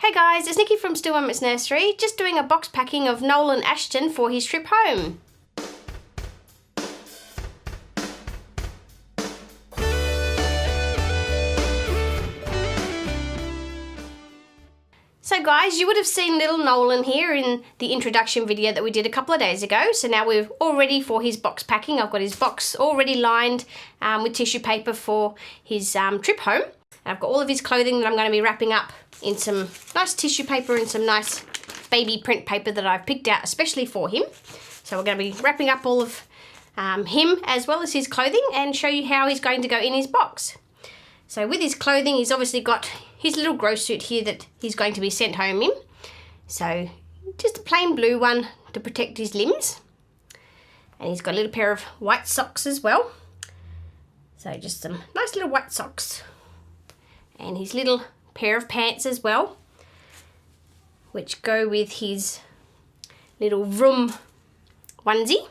Hey guys, it's Nikki from Still Moments Nursery, just doing a box packing of Nolan Ashton for his trip home. So guys, you would have seen little Nolan here in the introduction video that we did a couple of days ago. So now we're all ready for his box packing. I've got his box already lined with tissue paper for his trip home. I've got all of his clothing that I'm going to be wrapping up in some nice tissue paper and some nice baby print paper that I've picked out especially for him. So we're going to be wrapping up all of him as well as his clothing and show you how he's going to go in his box. So with his clothing, he's obviously got his little grow suit here that he's going to be sent home in. So just a plain blue one to protect his limbs. And he's got a little pair of white socks as well. So just some nice little white socks. And his little pair of pants as well, which go with his little vroom onesie.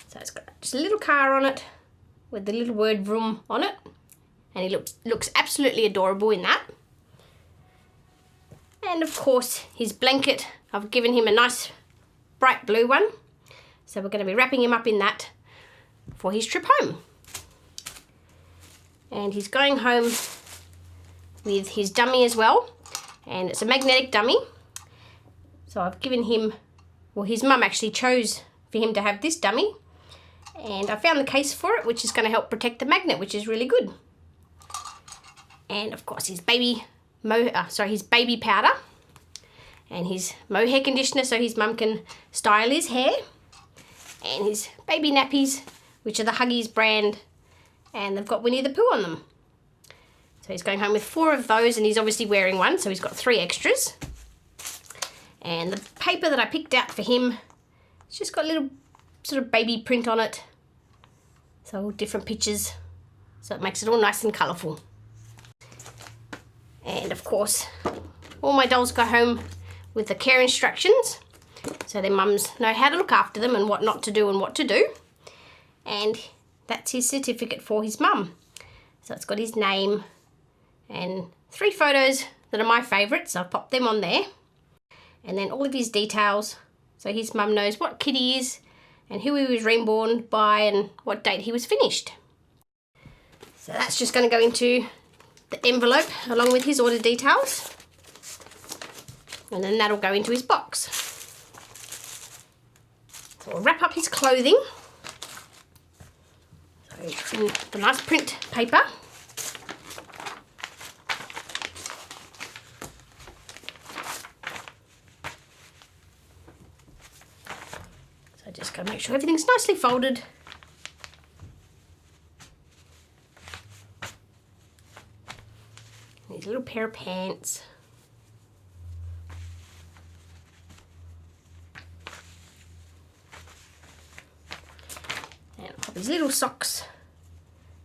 So it's got just a little car on it with the little word vroom on it. And he looks absolutely adorable in that. And of course his blanket, I've given him a nice bright blue one. So we're going to be wrapping him up in that for his trip home. And he's going home with his dummy as well. And it's a magnetic dummy. So I've given him, well, his mum actually chose for him to have this dummy. And I found the case for it, which is going to help protect the magnet, which is really good. And of course his baby powder and his mohair conditioner so his mum can style his hair, and his baby nappies, which are the Huggies brand, and they've got Winnie the Pooh on them. So he's going home with 4 of those, and he's obviously wearing one, so he's got 3 extras. And the paper that I picked out for him, it's just got a little sort of baby print on it, so all different pictures, so it makes it all nice and colourful. And of course, all my dolls go home with the care instructions, so their mums know how to look after them and what not to do and what to do. And that's his certificate for his mum. So it's got his name and 3 photos that are my favourites, so I've popped them on there. And then all of his details, so his mum knows what kid he is and who he was reborn by and what date he was finished. So that's just going to go into the envelope along with his order details, and then that'll go into his box. So we'll wrap up his clothing, so in the nice print paper. So just go make sure everything's nicely folded. His little pair of pants. And pop his little socks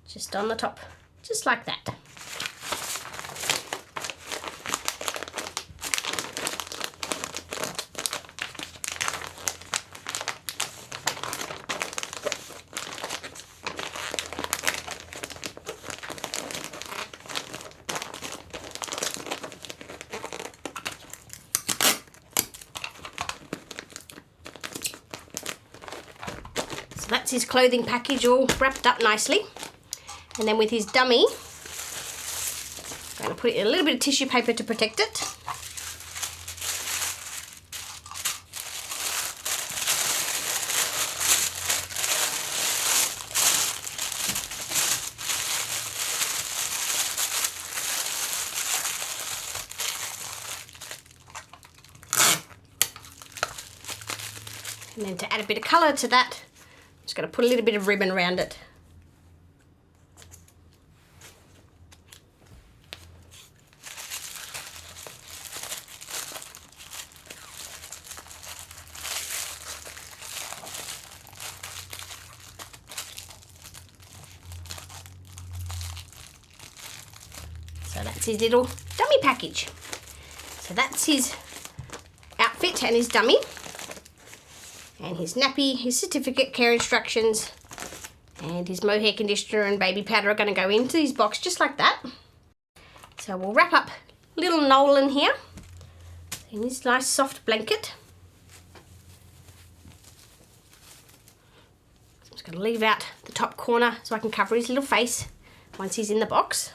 just on the top, just like that. That's his clothing package all wrapped up nicely. And then with his dummy, I'm going to put in a little bit of tissue paper to protect it. And then to add a bit of colour to that, just going to put a little bit of ribbon around it. So that's his little dummy package. So that's his outfit and his dummy. And his nappy, his certificate, care instructions, and his mohair conditioner and baby powder are going to go into his box just like that. So we'll wrap up little Nolan here in this nice soft blanket. So I'm just going to leave out the top corner so I can cover his little face once he's in the box.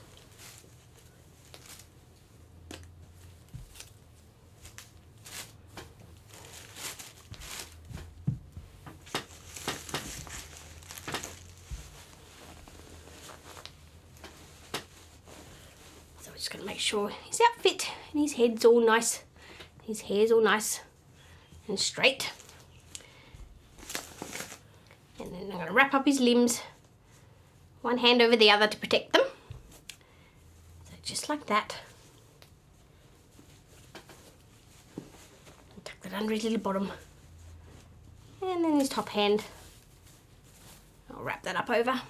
So we're just going to make sure his outfit and his head's all nice. His hair's all nice and straight. And then I'm going to wrap up his limbs, one hand over the other to protect them. So just like that. And tuck that under his little bottom. And then his top hand, I'll wrap that up over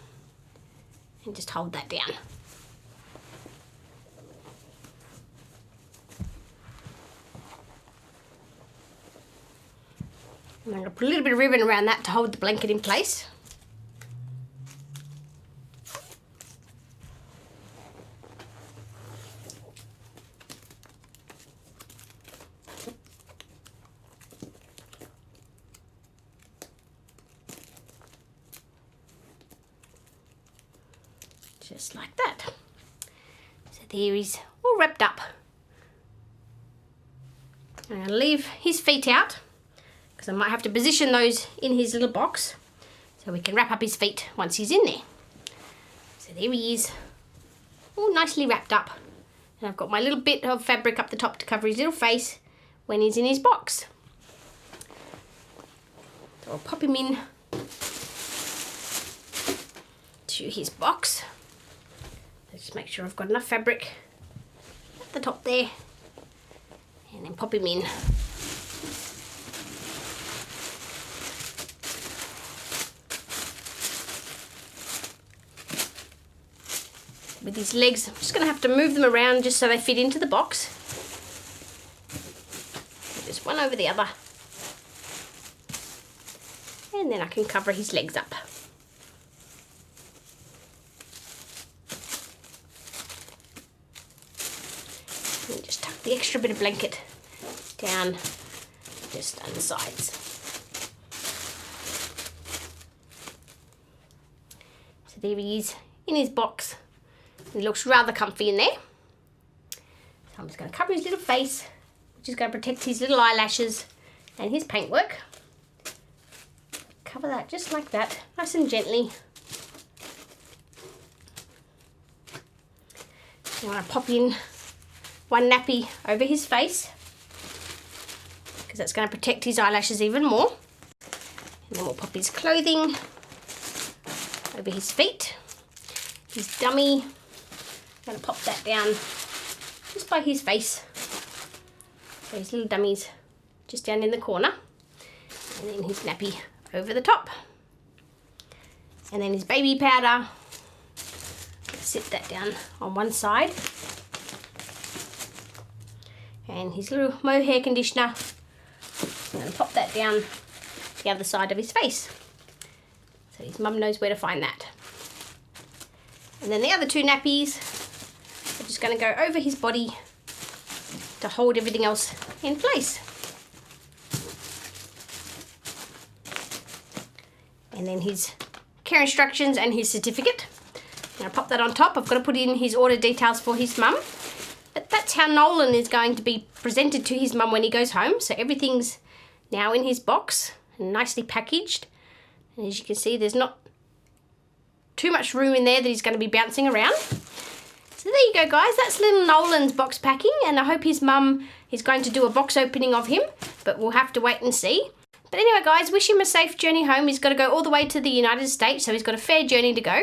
and just hold that down. And I'm going to put a little bit of ribbon around that to hold the blanket in place. Just like that. So there he's all wrapped up. I'm going to leave his feet out, because I might have to position those in his little box so we can wrap up his feet once he's in there. So there he is, all nicely wrapped up. And I've got my little bit of fabric up the top to cover his little face when he's in his box. So I'll pop him in to his box. So just make sure I've got enough fabric at the top there, and then pop him in. With his legs, I'm just going to have to move them around just so they fit into the box. Just one over the other. And then I can cover his legs up. And just tuck the extra bit of blanket down just on the sides. So there he is in his box. He looks rather comfy in there. So I'm just going to cover his little face, which is going to protect his little eyelashes and his paintwork. Cover that just like that, nice and gently. I want to pop in one nappy over his face, because that's going to protect his eyelashes even more. And then we'll pop his clothing over his feet, his dummy. I'm going to pop that down just by his face. So his little dummy's just down in the corner. And then his nappy over the top. And then his baby powder. Sit that down on one side. And his little mohair conditioner. I'm going to pop that down the other side of his face, so his mum knows where to find that. And then the other two nappies are just going to go over his body to hold everything else in place. And then his care instructions and his certificate. I'm going to pop that on top. I've got to put in his order details for his mum. But that's how Nolan is going to be presented to his mum when he goes home. So everything's now in his box and nicely packaged. And as you can see, there's not too much room in there that he's going to be bouncing around. So there you go, guys. That's little Nolan's box packing. And I hope his mum is going to do a box opening of him. But we'll have to wait and see. But anyway, guys, wish him a safe journey home. He's got to go all the way to the United States, so he's got a fair journey to go.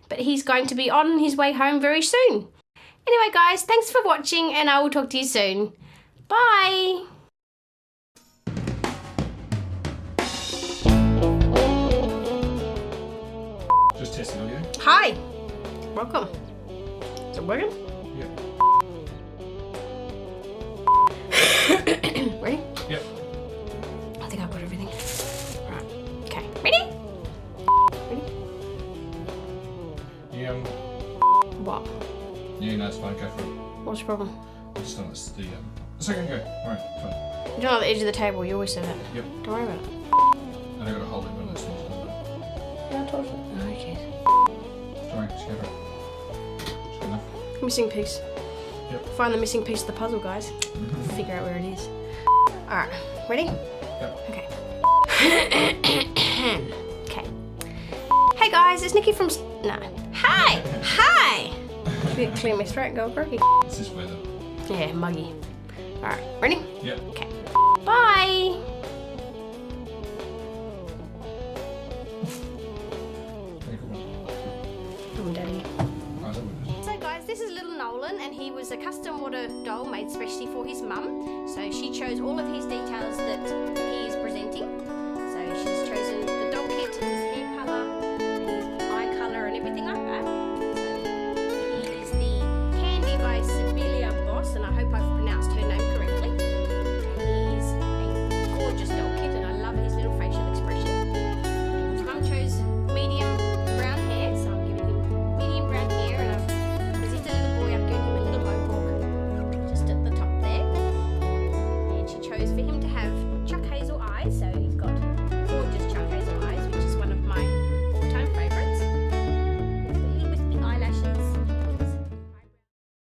But he's going to be on his way home very soon. Anyway, guys, thanks for watching, and I will talk to you soon. Bye! Just testing audio. Hi! Welcome. Is it working? Yeah. Ready? Yep. I think I've got everything. Right. Okay. Ready? Ready? Yeah. What? Yeah, no, it's fine. Go for it. What's the problem? I just don't know, it's the It's okay, go. Alright, fine. You don't on the edge of the table, you always say that. Yep. Don't worry about it. And I gotta hold it when it's not. Yeah, I told you. Oh, jeez. Sorry, just go for it. Just enough. Missing piece. Yep. Find the missing piece of the puzzle, guys. Figure out where it is. Alright, ready? Yep. Okay. Okay. Hey guys, it's Nikki from... No. Hi! Hi! Clear my throat, go groggy. It's this weather. Yeah, muggy. Alright, ready? Yep. Okay. Bye! Oh, Daddy. So guys, this is little Nolan, and he was a custom water doll made specially for his mum. So she chose all of his details that he is presenting. So she's chosen the